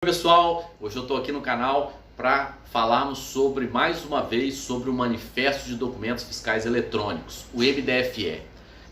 Oi pessoal, hoje eu estou aqui no canal para falarmos mais uma vez sobre o Manifesto de Documentos Fiscais Eletrônicos, o MDFE.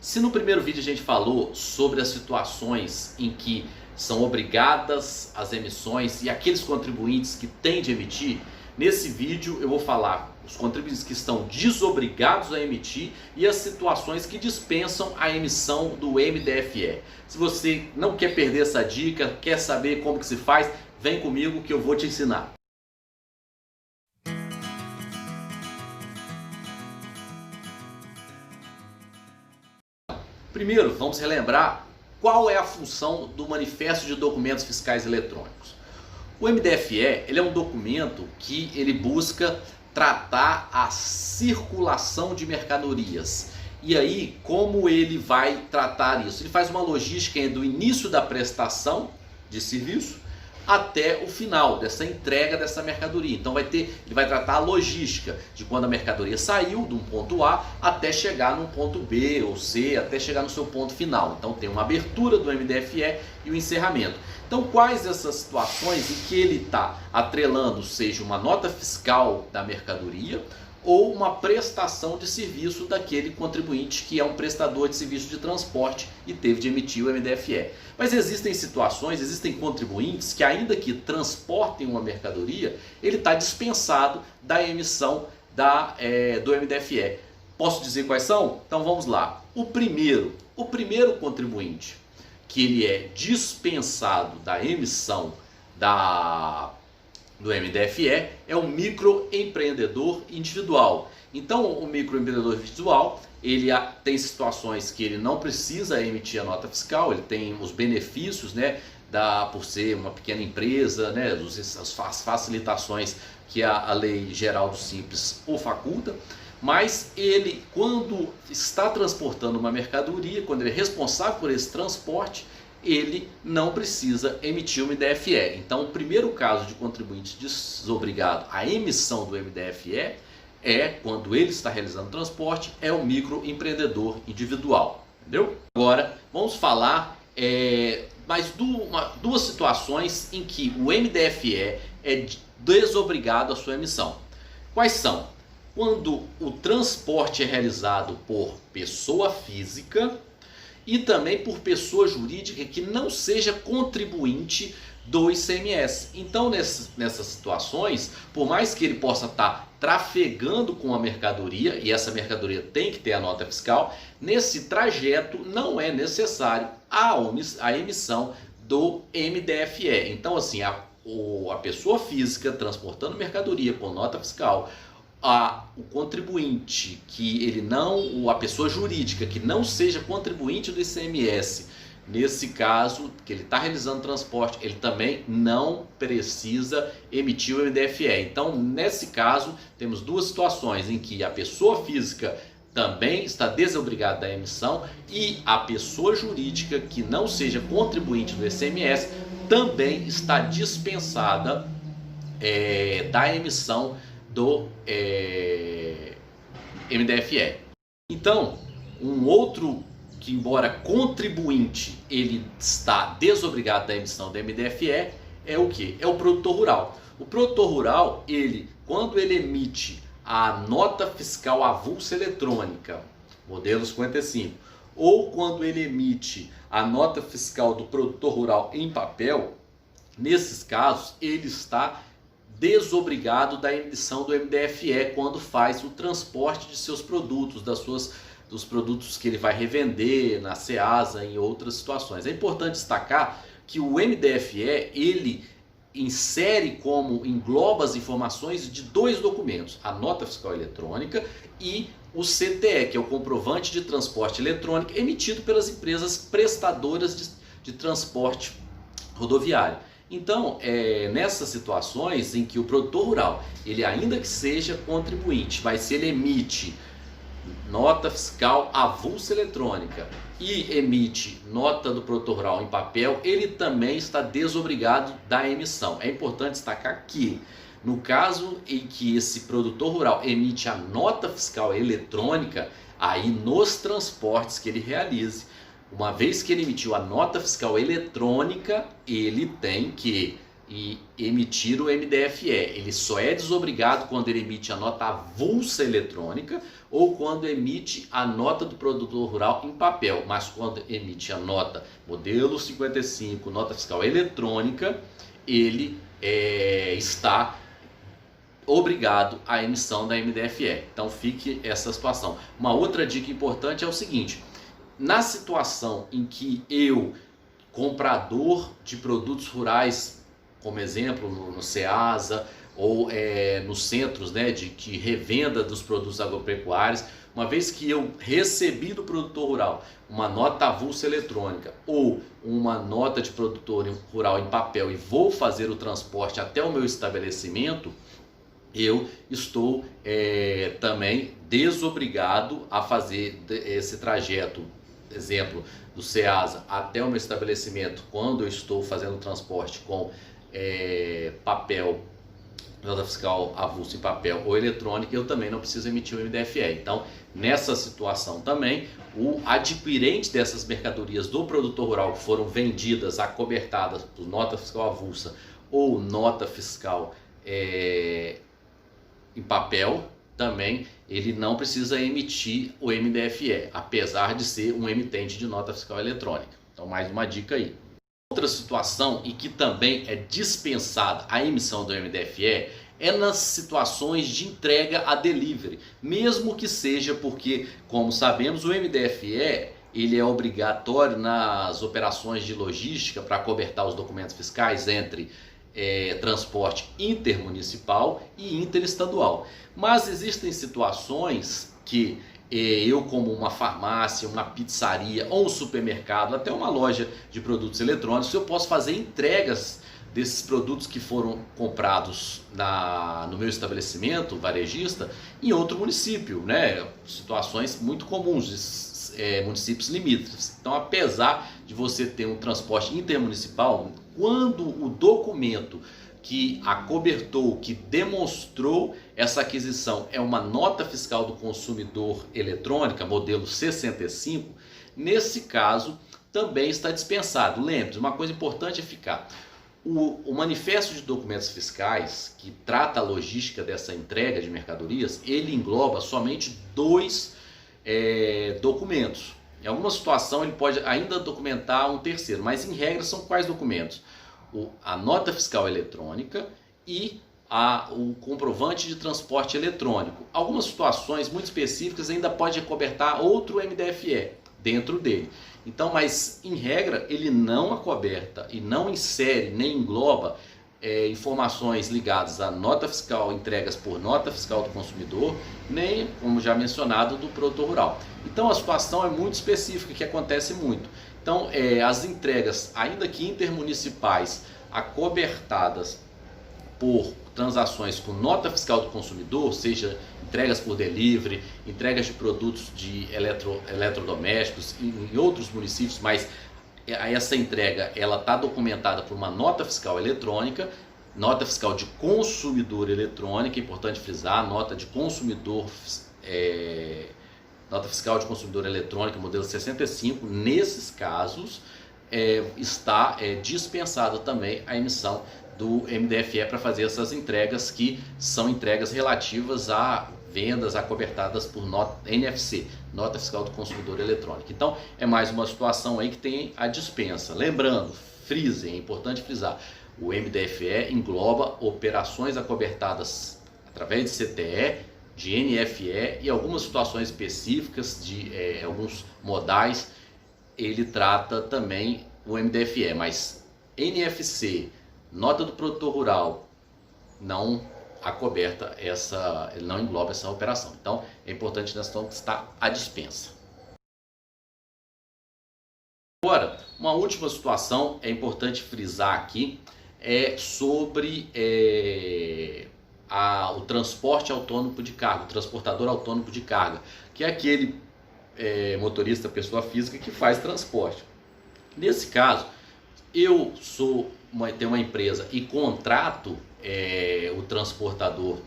Se no primeiro vídeo a gente falou sobre as situações em que são obrigadas as emissões e aqueles contribuintes que têm de emitir, nesse vídeo eu vou falar os contribuintes que estão desobrigados a emitir e as situações que dispensam a emissão do MDFE. Se você não quer perder essa dica, quer saber como que se faz, vem comigo que eu vou te ensinar. Primeiro, vamos relembrar qual é a função do Manifesto de Documentos Fiscais Eletrônicos. O MDFE ele é um documento que ele busca tratar a circulação de mercadorias. E aí, como ele vai tratar isso? Ele faz uma logística do início da prestação de serviço até o final dessa entrega dessa mercadoria. Então ele vai tratar a logística de quando a mercadoria saiu de um ponto A até chegar no ponto B ou C, até chegar no seu ponto final. Então tem uma abertura do MDFE e o encerramento. Então quais essas situações em que ele está atrelando, seja uma nota fiscal da mercadoria ou uma prestação de serviço daquele contribuinte que é um prestador de serviço de transporte e teve de emitir o MDFE. Mas existem situações, existem contribuintes que ainda que transportem uma mercadoria, ele está dispensado da emissão do MDFE. Posso dizer quais são? Então vamos lá. O primeiro contribuinte que ele é dispensado da emissão do MDFE é o microempreendedor individual. Então o microempreendedor individual ele tem situações que ele não precisa emitir a nota fiscal, ele tem os benefícios, né, por ser uma pequena empresa, né, as facilitações que a Lei Geral do Simples o faculta. Mas ele, quando está transportando uma mercadoria, quando ele é responsável por esse transporte, ele não precisa emitir o MDFE. Então, o primeiro caso de contribuinte desobrigado à emissão do MDFE é quando ele está realizando transporte, é o microempreendedor individual. Entendeu? Agora, vamos falar mais duas situações em que o MDFE é desobrigado à sua emissão. Quais são? Quando o transporte é realizado por pessoa física e também por pessoa jurídica que não seja contribuinte do ICMS. Então, nessas situações, por mais que ele possa estar trafegando com a mercadoria, e essa mercadoria tem que ter a nota fiscal, nesse trajeto não é necessário a emissão do MDFE. Então, assim, a pessoa física transportando mercadoria com nota fiscal, o contribuinte a pessoa jurídica que não seja contribuinte do ICMS, nesse caso que ele está realizando transporte, ele também não precisa emitir o MDFE. Então, nesse caso, temos duas situações em que a pessoa física também está desobrigada da emissão e a pessoa jurídica que não seja contribuinte do ICMS também está dispensada da emissão do MDFE. Então, um outro que, embora contribuinte, ele está desobrigado da emissão do MDFE é o que? É o produtor rural. O produtor rural, quando ele emite a nota fiscal avulsa eletrônica, modelo 55, ou quando ele emite a nota fiscal do produtor rural em papel, nesses casos ele está desobrigado da emissão do MDFE quando faz o transporte de seus produtos, dos produtos que ele vai revender na Ceasa e em outras situações. É importante destacar que o MDFE ele engloba as informações de dois documentos, a nota fiscal eletrônica e o CTE, que é o comprovante de transporte eletrônico emitido pelas empresas prestadoras de transporte rodoviário. Então, nessas situações em que o produtor rural, ele ainda que seja contribuinte, mas se ele emite nota fiscal avulsa eletrônica e emite nota do produtor rural em papel, ele também está desobrigado da emissão. É importante destacar que, no caso em que esse produtor rural emite a nota fiscal eletrônica, aí nos transportes que ele realize, uma vez que ele emitiu a nota fiscal eletrônica, ele tem que e emitir o MDFE. Ele só é desobrigado quando ele emite a nota avulsa eletrônica ou quando emite a nota do produtor rural em papel. Mas quando emite a nota modelo 55, nota fiscal eletrônica, ele está obrigado à emissão da MDFE. Então fique essa situação. Uma outra dica importante é o seguinte: na situação em que eu, comprador de produtos rurais, como exemplo no Ceasa ou nos centros, né, de revenda dos produtos agropecuários, uma vez que eu recebi do produtor rural uma nota avulsa eletrônica ou uma nota de produtor rural em papel e vou fazer o transporte até o meu estabelecimento, eu estou também desobrigado a fazer esse trajeto, exemplo, do Ceasa até o meu estabelecimento, quando eu estou fazendo o transporte com papel, nota fiscal avulso em papel ou eletrônica, eu também não preciso emitir o MDFE. Então, nessa situação também, o adquirente dessas mercadorias do produtor rural que foram vendidas, acobertadas por nota fiscal avulsa ou nota fiscal em papel, também ele não precisa emitir o MDFE, apesar de ser um emitente de nota fiscal eletrônica. Então, mais uma dica aí. Outra situação em que também é dispensada a emissão do MDFE é nas situações de entrega a delivery, mesmo que seja porque, como sabemos, o MDFE ele é obrigatório nas operações de logística para cobertar os documentos fiscais entre transporte intermunicipal e interestadual. Mas existem situações que eu, como uma farmácia, uma pizzaria ou um supermercado, até uma loja de produtos eletrônicos, eu posso fazer entregas desses produtos que foram comprados no meu estabelecimento varejista em outro município, né? Situações muito comuns, municípios limítrofes. Então, apesar de você ter um transporte intermunicipal, quando o documento que acobertou, que demonstrou essa aquisição é uma nota fiscal do consumidor eletrônica, modelo 65, nesse caso também está dispensado. Lembre-se, uma coisa importante é ficar. O manifesto de documentos fiscais, que trata a logística dessa entrega de mercadorias, ele engloba somente 2 documentos. Em alguma situação ele pode ainda documentar um terceiro, mas em regra são quais documentos? A nota fiscal eletrônica e o comprovante de transporte eletrônico. Algumas situações muito específicas ainda pode acobertar outro MDFE dentro dele. Então, mas em regra ele não acoberta e não insere nem engloba informações ligadas à nota fiscal, entregas por nota fiscal do consumidor, nem, como já mencionado, do produtor rural. Então a situação é muito específica, que acontece muito. Então as entregas, ainda que intermunicipais, acobertadas por transações com nota fiscal do consumidor, seja entregas por delivery, entregas de produtos de eletrodomésticos em outros municípios, mas essa entrega ela está documentada por uma nota fiscal eletrônica, nota fiscal de consumidor eletrônica, é importante frisar, nota de consumidor, nota fiscal de consumidor eletrônica, modelo 65, nesses casos está dispensada também a emissão do MDFE para fazer essas entregas, que são entregas relativas a vendas acobertadas por nota NFC, nota fiscal do consumidor eletrônica. Então é mais uma situação aí que tem a dispensa. Lembrando, frisem, é importante frisar, o MDFE engloba operações acobertadas através de CTE, de NFE e algumas situações específicas de alguns modais, ele trata também o MDFE, mas NFC, nota do produtor rural, não acoberta ele não engloba essa operação. Então é importante nessa questão que está à dispensa. Agora, uma última situação é importante frisar aqui sobre o transporte autônomo de carga, o transportador autônomo de carga, que é aquele motorista, pessoa física que faz transporte. Nesse caso, eu tenho uma empresa e contrato o transportador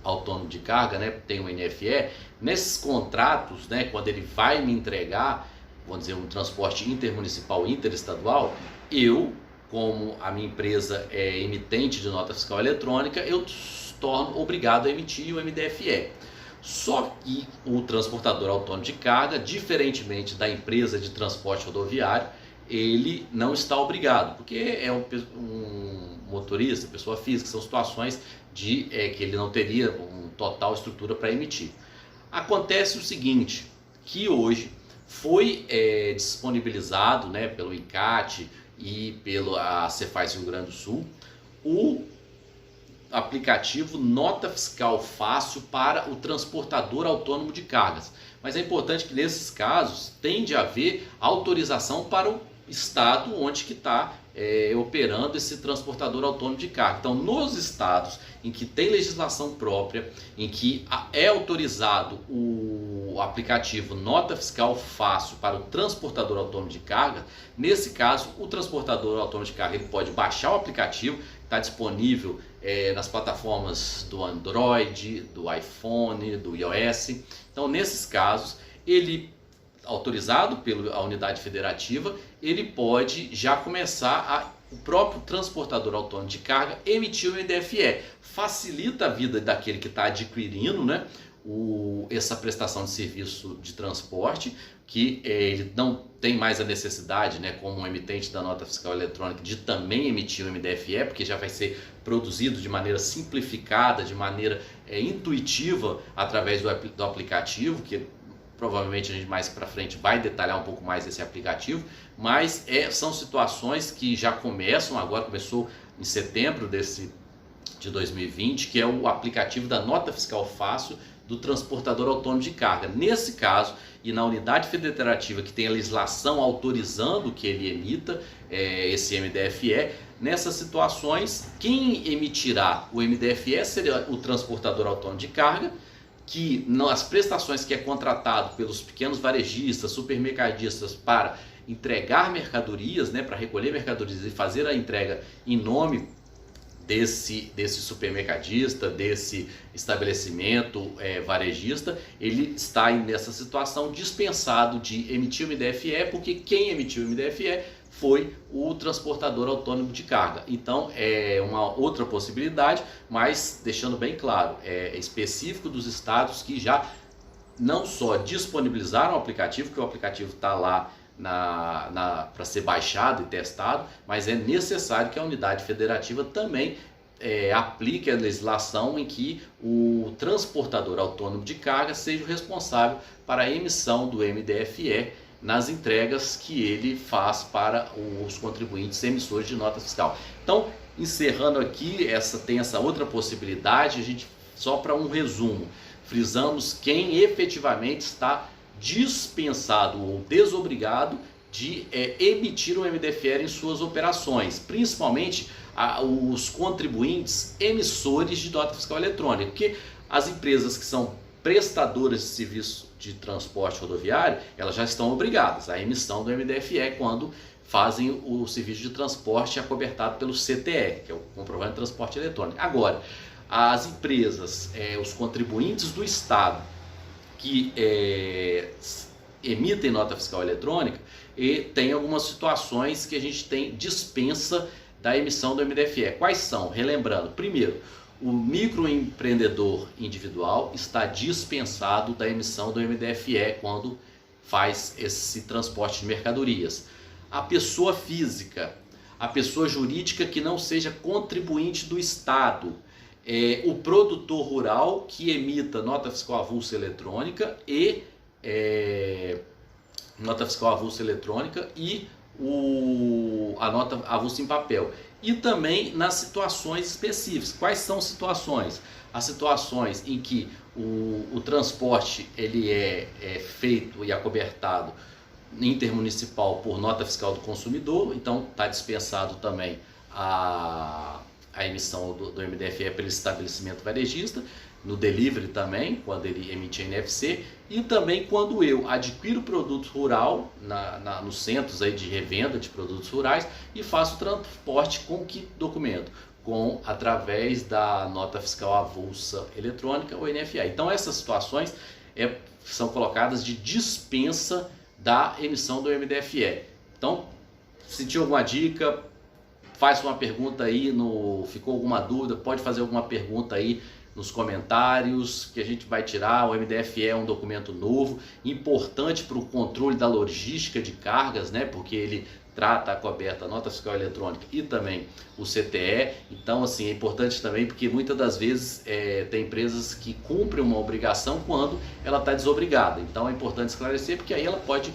autônomo de carga, né, tem um NFE. Nesses contratos, né, quando ele vai me entregar, vamos dizer, um transporte intermunicipal, interestadual, eu como a minha empresa é emitente de nota fiscal eletrônica, eu torno obrigado a emitir o MDFE. Só que o transportador autônomo de carga, diferentemente da empresa de transporte rodoviário, ele não está obrigado, porque é um motorista, pessoa física, são situações que ele não teria uma total estrutura para emitir. Acontece o seguinte, que hoje foi disponibilizado, né, pelo INCAT e pela Cefaz Rio Grande do Sul, o aplicativo Nota Fiscal Fácil para o transportador autônomo de cargas. Mas é importante que nesses casos tende a haver autorização para o estado onde que está operando esse transportador autônomo de carga. Então, nos estados em que tem legislação própria, em que é autorizado o aplicativo Nota Fiscal Fácil para o transportador autônomo de carga, nesse caso, o transportador autônomo de carga ele pode baixar o aplicativo, está disponível nas plataformas do Android, do iPhone, do iOS. Então, nesses casos, ele autorizado pela unidade federativa, ele pode já começar o próprio transportador autônomo de carga emitir o MDFE. Facilita a vida daquele que está adquirindo, né, essa prestação de serviço de transporte, que ele não tem mais a necessidade, né, como um emitente da nota fiscal eletrônica, de também emitir o MDFE, porque já vai ser produzido de maneira simplificada, de maneira intuitiva, através do aplicativo, que provavelmente a gente mais para frente vai detalhar um pouco mais esse aplicativo, mas são situações que já começam, agora começou em setembro de 2020, que é o aplicativo da Nota Fiscal Fácil do transportador autônomo de carga. Nesse caso, e na unidade federativa que tem a legislação autorizando que ele emita esse MDFE, nessas situações, quem emitirá o MDFE seria o transportador autônomo de carga, que nas prestações que é contratado pelos pequenos varejistas, supermercadistas para entregar mercadorias, né, para recolher mercadorias e fazer a entrega em nome desse supermercadista, desse estabelecimento varejista, ele está nessa situação dispensado de emitir o MDFE, porque quem emitiu o MDFE foi o transportador autônomo de carga. Então é uma outra possibilidade, mas deixando bem claro, é específico dos estados que já não só disponibilizaram o aplicativo, que o aplicativo está lá para ser baixado e testado, mas é necessário que a unidade federativa também aplique a legislação em que o transportador autônomo de carga seja o responsável para a emissão do MDFE nas entregas que ele faz para os contribuintes emissores de nota fiscal. Então, encerrando aqui, tem essa outra possibilidade, a gente, só para um resumo, frisamos quem efetivamente está dispensado ou desobrigado de emitir o MDFE em suas operações, principalmente os contribuintes emissores de nota fiscal eletrônica, porque as empresas que são prestadoras de serviço de transporte rodoviário, elas já estão obrigadas à emissão do MDFE quando fazem o serviço de transporte acobertado pelo CTE, que é o comprovante de transporte eletrônico. Agora, as empresas, os contribuintes do Estado que emitem nota fiscal eletrônica, e tem algumas situações que a gente tem dispensa da emissão do MDFE. Quais são? Relembrando, primeiro, o microempreendedor individual está dispensado da emissão do MDFE quando faz esse transporte de mercadorias. A pessoa física, a pessoa jurídica que não seja contribuinte do Estado, o produtor rural que emita nota fiscal avulsa eletrônica e a nota avulsa em papel. E também nas situações específicas. Quais são as situações? As situações em que o transporte ele é feito e acobertado intermunicipal por nota fiscal do consumidor, então está dispensado também a emissão do MDFE pelo estabelecimento varejista, no delivery também, quando ele emite a NFC, e também quando eu adquiro produto rural nos centros aí de revenda de produtos rurais e faço o transporte com que documento? Através da nota fiscal avulsa eletrônica, ou NFA. Então essas situações são colocadas de dispensa da emissão do MDFE. Então, se tinha alguma dica, faz uma pergunta aí, ficou alguma dúvida, pode fazer alguma pergunta aí nos comentários que a gente vai tirar. O MDFE é um documento novo, importante para o controle da logística de cargas, né? Porque ele trata a coberta, a nota fiscal eletrônica e também o CTE. Então, assim, é importante também porque muitas das vezes tem empresas que cumprem uma obrigação quando ela está desobrigada. Então é importante esclarecer, porque aí ela pode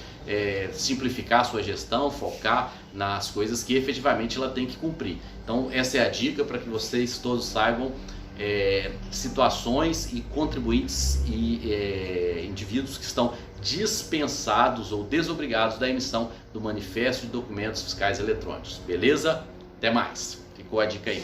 simplificar a sua gestão, focar nas coisas que efetivamente ela tem que cumprir. Então essa é a dica para que vocês todos saibam situações e contribuintes e indivíduos que estão dispensados ou desobrigados da emissão do manifesto de documentos fiscais eletrônicos. Beleza? Até mais. Ficou a dica aí.